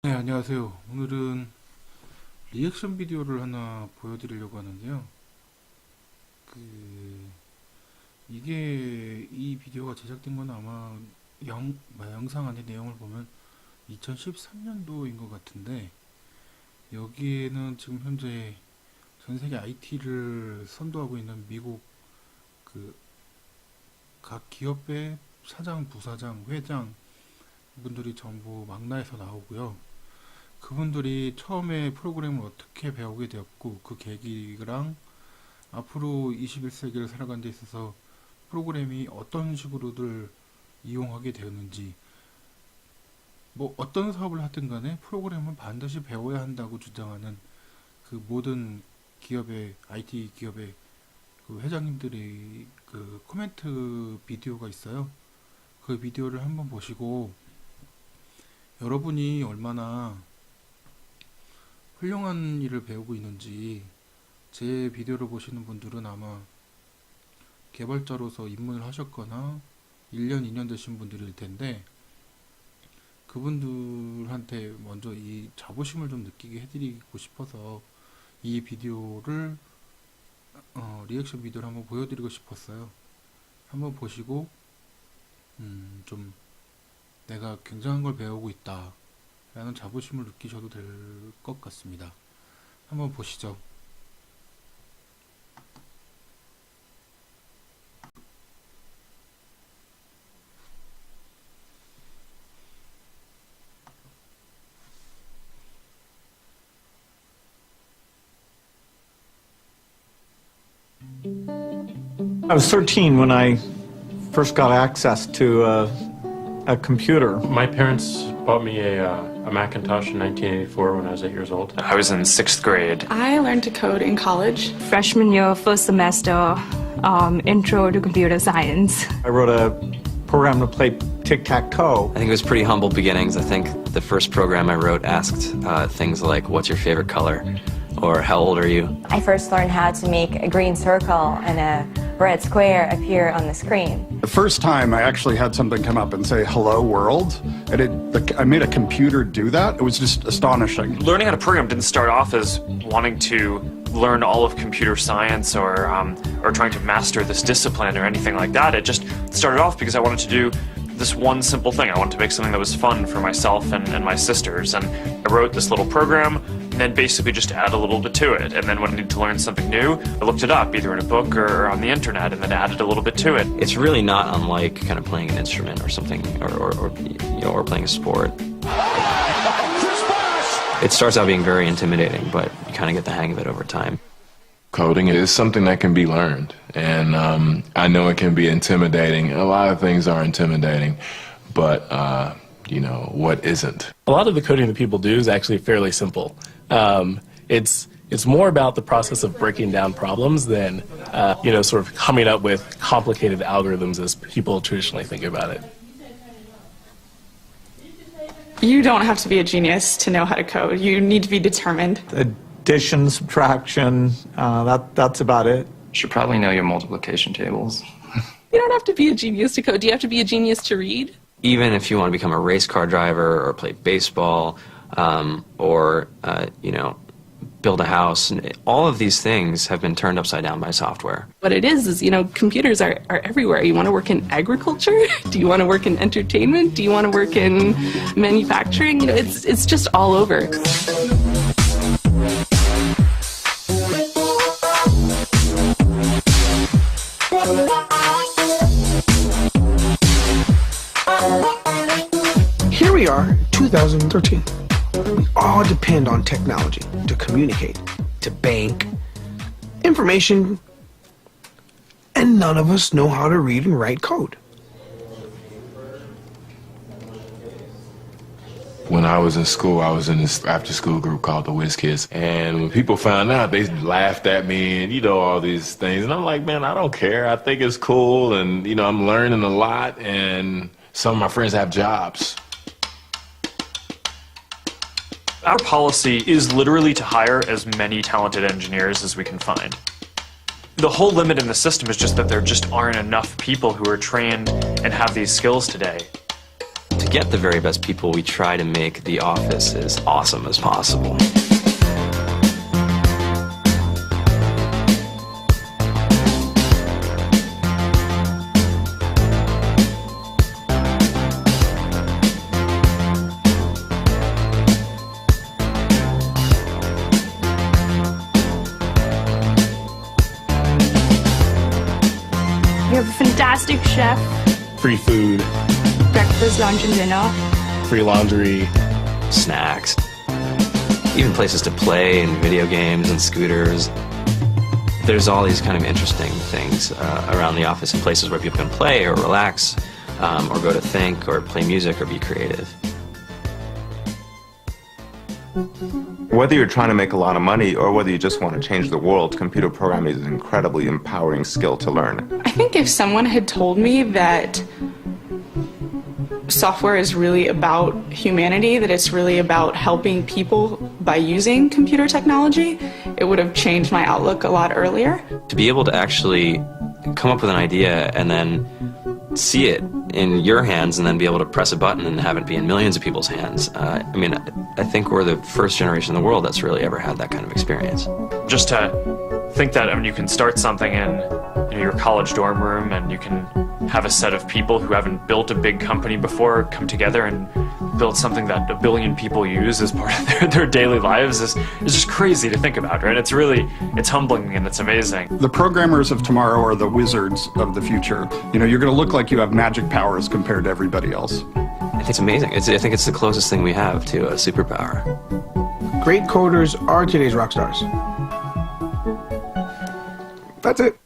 네, 안녕하세요. 오늘은 리액션 비디오를 하나 보여드리려고 하는데요. 이 비디오가 제작된 건 아마 영상 안에 내용을 보면 2013년도인 것 같은데, 여기에는 지금 현재 전 세계 IT를 선도하고 있는 미국 각 기업의 사장, 부사장, 회장 분들이 전부 망라해서 나오고요. 그분들이 처음에 프로그램을 어떻게 배우게 되었고 그 계기랑 앞으로 21세기를 살아가는 데 있어서 프로그램이 어떤 식으로들 이용하게 되었는지, 뭐 어떤 사업을 하든 간에 프로그램은 반드시 배워야 한다고 주장하는 그 모든 기업의 IT 기업의 그 회장님들의 그 코멘트 비디오가 있어요. 그 비디오를 한번 보시고 여러분이 얼마나 훌륭한 일을 배우고 있는지, 제 비디오를 보시는 분들은 아마 개발자로서 입문을 하셨거나 1년, 2년 되신 분들일 텐데, 그분들한테 먼저 이 자부심을 좀 느끼게 해드리고 싶어서 이 비디오를 리액션 비디오를 한번 보여드리고 싶었어요. 한번 보시고 좀 내가 굉장한 걸 배우고 있다 라는 자부심을 느끼셔도 될 것 같습니다. 한번 보시죠. I was 13 when I first got access to a computer. My parents bought me a Macintosh in 1984 when I was 8 years old. I was in 6th grade. I learned to code in college. Freshman year, first semester, intro to computer science. I wrote a program to play tic-tac-toe. I think it was pretty humble beginnings. I think the first program I wrote asked things like, what's your favorite color? Or how old are you? I first learned how to make a green circle and a red square appear on the screen. The first time I actually had something come up and say, hello world, and I made a computer do that. It was just astonishing. Learning how to program didn't start off as wanting to learn all of computer science or trying to master this discipline or anything like that. It just started off because I wanted to do this one simple thing. I wanted to make something that was fun for myself and my sisters. And I wrote this little program and then basically just add a little bit to it. And then when I needed to learn something new, I looked it up either in a book or on the internet and then added a little bit to it. It's really not unlike kind of playing an instrument or something, or playing a sport. It starts out being very intimidating, but you kind of get the hang of it over time. Coding is something that can be learned, and I know it can be intimidating. A lot of things are intimidating, but what isn't? A lot of the coding that people do is actually fairly simple. It's more about the process of breaking down problems than sort of coming up with complicated algorithms as people traditionally think about it. You don't have to be a genius to know how to code. You need to be determined. Addition, subtraction, that's about it. You should probably know your multiplication tables. You don't have to be a genius to code. Do you have to be a genius to read? Even if you want to become a race car driver or play baseball, or build a house, and all of these things have been turned upside down by software. What it is computers are everywhere. You want to work in agriculture? Do you want to work in entertainment? Do you want to work in manufacturing? It's just all over. Here we are, 2013. We all depend on technology to communicate, to bank, information, and none of us know how to read and write code. When I was in school, I was in this after-school group called the Whiz Kids, and when people found out, they laughed at me and all these things, and I'm like, man, I don't care. I think it's cool, and I'm learning a lot, and some of my friends have jobs. Our policy is literally to hire as many talented engineers as we can find. The whole limit in the system is just that there just aren't enough people who are trained and have these skills today. To to get the very best people, we try to make the office as awesome as possible. We have a fantastic chef, Free food, breakfast, lunch, and dinner. free laundry. Snacks, even places to play and video games and scooters. There's all these kind of interesting things around the office and places where people can play or relax or go to think or play music or be creative. Whether you're trying to make a lot of money or whether you just want to change the world, computer programming is an incredibly empowering skill to learn. I think if someone had told me that software is really about humanity, that it's really about helping people by using computer technology, it would have changed my outlook a lot earlier. To be able to actually come up with an idea and then see it in your hands and then be able to press a button and have it be in millions of people's hands. I mean, I think we're the first generation in the world that's really ever had that kind of experience. Just to think that, I mean, you can start something in your college dorm room and you can have a set of people who haven't built a big company before come together and build something that 1 billion people use as part of their daily lives is just crazy to think about, right? It's humbling and it's amazing. The programmers of tomorrow are the wizards of the future. You know, you're going to look like you have magic powers compared to everybody else. I think it's amazing. I think it's the closest thing we have to a superpower. Great coders are today's rock stars. That's it.